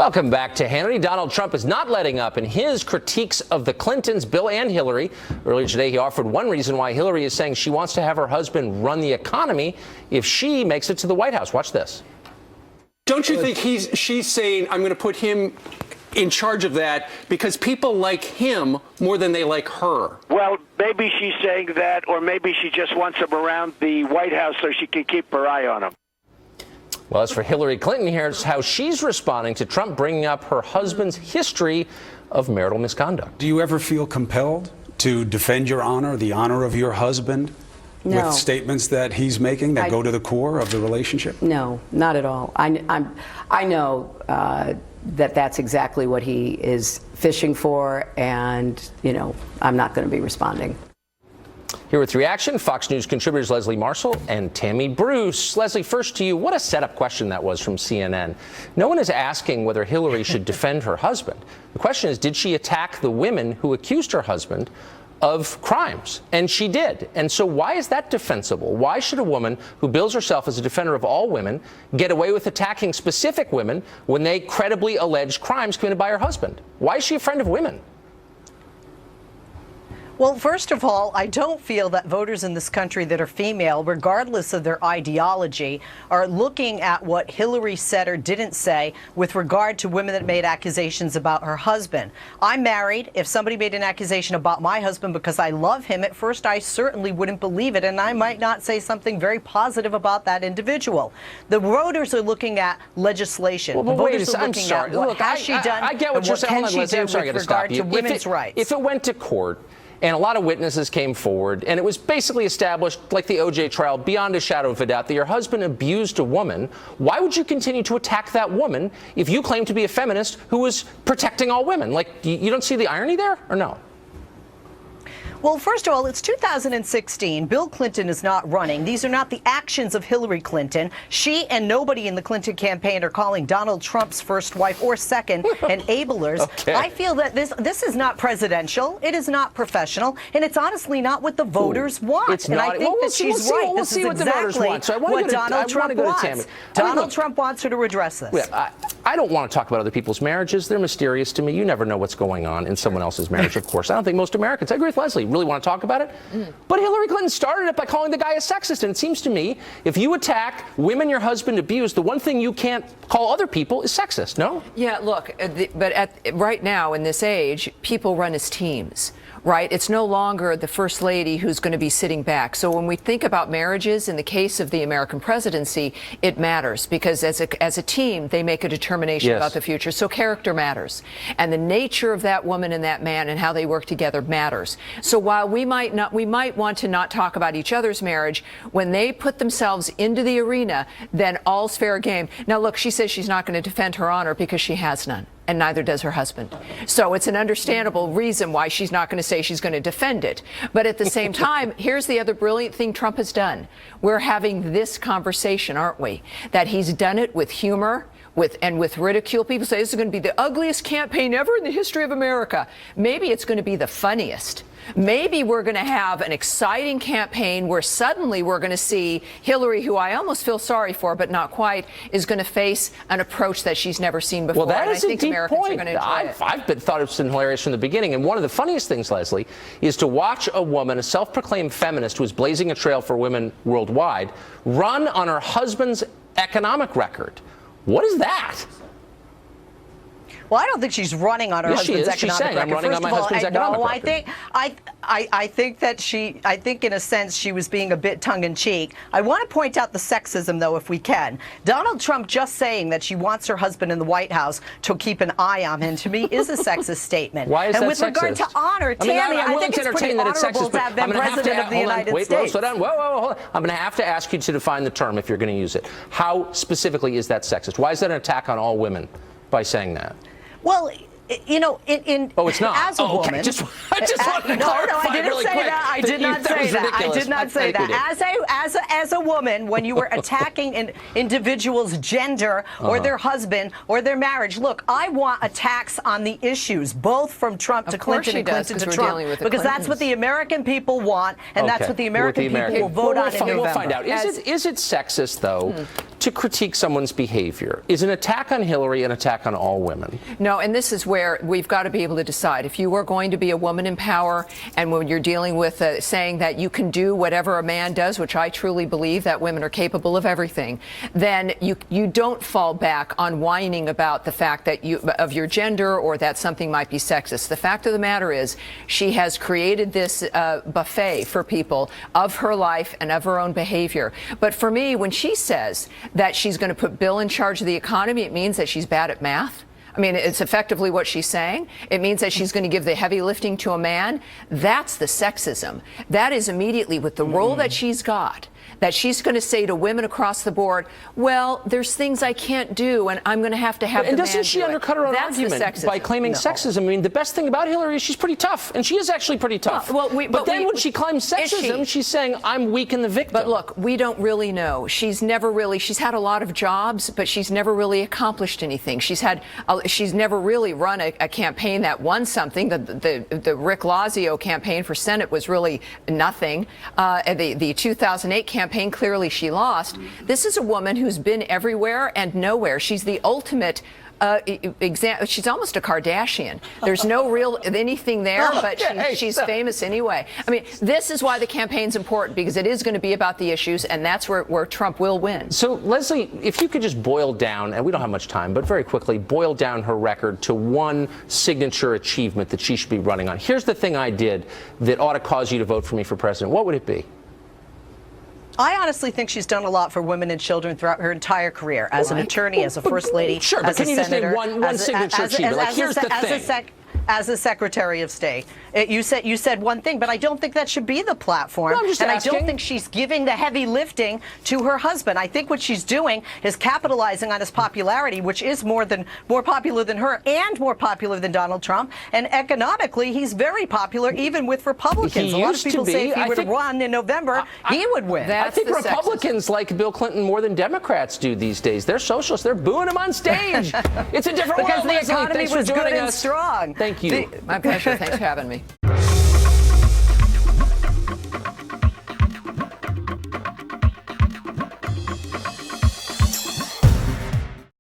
Welcome back to Hannity. Donald Trump is not letting up in his critiques of the Clintons, Bill and Hillary. Earlier today, he offered one reason why Hillary is saying she wants to have her husband run the economy if she makes it to the White House. Watch this. Don't you think she's saying, I'm going to put him in charge of that because people like him more than they like her? Well, maybe she's saying that, or maybe she just wants him around the White House so she can keep her eye on him. Well, as for Hillary Clinton, here's how she's responding to Trump bringing up her husband's history of marital misconduct. Do you ever feel compelled to defend your honor, the honor of your husband, No. with statements that he's making that go to the core of the relationship? No, not at all. I know that that's exactly what he is fishing for, and, you know, I'm not going to be responding. Here with reaction, Fox News contributors Leslie Marshall and Tammy Bruce. Leslie, first to you. What a setup question that was from CNN. No one is asking whether Hillary should defend her husband. The question is, did she attack the women who accused her husband of crimes? And she did. And so why is that defensible? Why should a woman who bills herself as a defender of all women get away with attacking specific women when they credibly allege crimes committed by her husband? Why is she a friend of women? Well, first of all, I don't feel that voters in this country that are female, regardless of their ideology, are looking at what Hillary said or didn't say with regard to women that made accusations about her husband. I'm married. If somebody made an accusation about my husband because I love him, at first I certainly wouldn't believe it, and I might not say something very positive about that individual. The voters are looking at legislation. Well, the voters are I'm looking sorry. at what Look, has she done I get what and you're what saying. can Hold on, she Leslie, do I'm sorry, I with got to regard stop you. to women's rights. If it went to court and a lot of witnesses came forward, and it was basically established, like the O.J. trial, beyond a shadow of a doubt, that your husband abused a woman, why would you continue to attack that woman if you claim to be a feminist who was protecting all women? Like, you don't see the irony there, or no? Well, first of all, it's 2016. Bill Clinton is not running. These are not the actions of Hillary Clinton. She and nobody in the Clinton campaign are calling Donald Trump's first wife or second enablers. Okay. I feel that this is not presidential. It is not professional. And it's honestly not what the voters want. It's and not. I think that she's right. We'll this see is what the voters exactly want. So what Donald Trump wants. Donald Trump wants her to address this. Yeah, I don't want to talk about other people's marriages. They're mysterious to me. You never know what's going on in someone else's marriage, of course. I don't think most Americans, I agree with Leslie, really want to talk about it. But Hillary Clinton started it by calling the guy a sexist. And it seems to me, if you attack women your husband abused, the one thing you can't call other people is sexist, no? Yeah, look, right now in this age, people run as teams. Right? It's no longer the first lady who's going to be sitting back. So when we think about marriages, in the case of the American presidency, it matters because as a team, they make a determination about the future. So character matters. And the nature of that woman and that man and how they work together matters. So while we might want to not talk about each other's marriage, when they put themselves into the arena, then all's fair game. Now, look, she says she's not going to defend her honor because she has none. And neither does her husband. So it's an understandable reason why she's not going to say she's going to defend it. But at the same time, here's the other brilliant thing Trump has done. We're having this conversation, aren't we? That he's done it with humor, with ridicule. People say this is going to be the ugliest campaign ever in the history of America. Maybe it's going to be the funniest. Maybe we're going to have an exciting campaign where suddenly we're going to see Hillary, who I almost feel sorry for, but not quite, is going to face an approach that she's never seen before. Well, that and is I think a deep Americans point. are going to enjoy it. I've thought it's been hilarious from the beginning. And one of the funniest things, Leslie, is to watch a woman, a self-proclaimed feminist who is blazing a trail for women worldwide, run on her husband's economic record. What is that? Well, I don't think she's running on her husband's economic She's saying, record. I'm running on my husband's economic record. I think that I think in a sense she was being a bit tongue-in-cheek. I want to point out the sexism, though, if we can. Donald Trump just saying that she wants her husband in the White House to keep an eye on him, to me, is a sexist statement. Why is and that with regard to honor, Tammy, I think it's pretty honorable to have been president of the United States. Slow down. Whoa, hold on. I'm going to have to ask you to define the term if you're going to use it. How specifically is that sexist? Why is that an attack on all women by saying that? Well, you know, it's not. As a woman. I just wanted to clarify no, I didn't really say quick. that. I did not say that. I did not say that. As a woman, when you were attacking an individual's gender or their husband or their marriage, look, I want attacks on the issues, both from Trump to Clinton and Clinton to Trump, because that's what the American people want, and that's what the American people will vote on in November. We'll find out. Is it sexist, though, to critique someone's behavior. Is an attack on Hillary an attack on all women? No, and this is where we've got to be able to decide. If you are going to be a woman in power, and when you're dealing with saying that you can do whatever a man does, which I truly believe that women are capable of everything, then you don't fall back on whining about the fact that of your gender or that something might be sexist. The fact of the matter is she has created this buffet for people of her life and of her own behavior. But for me, when she says that she's going to put Bill in charge of the economy, it means that she's bad at math. I mean, it's effectively what she's saying. It means that she's going to give the heavy lifting to a man. That's the sexism. That is immediately with the role that she's got, that she's going to say to women across the board, well, there's things I can't do, and I'm going to have the man do it. And doesn't she undercut her own argument by claiming sexism? I mean, the best thing about Hillary is she's pretty tough, and she is actually pretty tough. But then when she claims sexism, she's saying, I'm weak in the victim. But look, we don't really know. She's had a lot of jobs, but she's never really accomplished anything. She's never really run a campaign that won something. The Rick Lazio campaign for Senate was really nothing. The 2008 campaign, clearly she lost. This is a woman who's been everywhere and nowhere. She's the ultimate she's almost a Kardashian. There's no real anything there, but she's famous anyway. I mean, this is why the campaign's important, because it is going to be about the issues, and that's where Trump will win. So, Leslie, if you could just boil down, and we don't have much time, but very quickly, boil down her record to one signature achievement that she should be running on. Here's the thing I did that ought to cause you to vote for me for president. What would it be? I honestly think she's done a lot for women and children throughout her entire career as an attorney, as a first lady, sure, as but can a you senator, just name one signature achievement? Like, here's the thing. As a Secretary of State. You said one thing, but I don't think that should be the platform. No, I'm just and asking. I don't think she's giving the heavy lifting to her husband. I think what she's doing is capitalizing on his popularity, which is more popular than her and more popular than Donald Trump. And economically, he's very popular, even with Republicans. A lot of people say if he would run in November, he would win. I think Republicans like Bill Clinton more than Democrats do these days. They're socialists. They're booing him on stage. It's a different because world, the Leslie. economy Thanks for was joining good and us. strong. Thank you. My pleasure. Thanks for having me.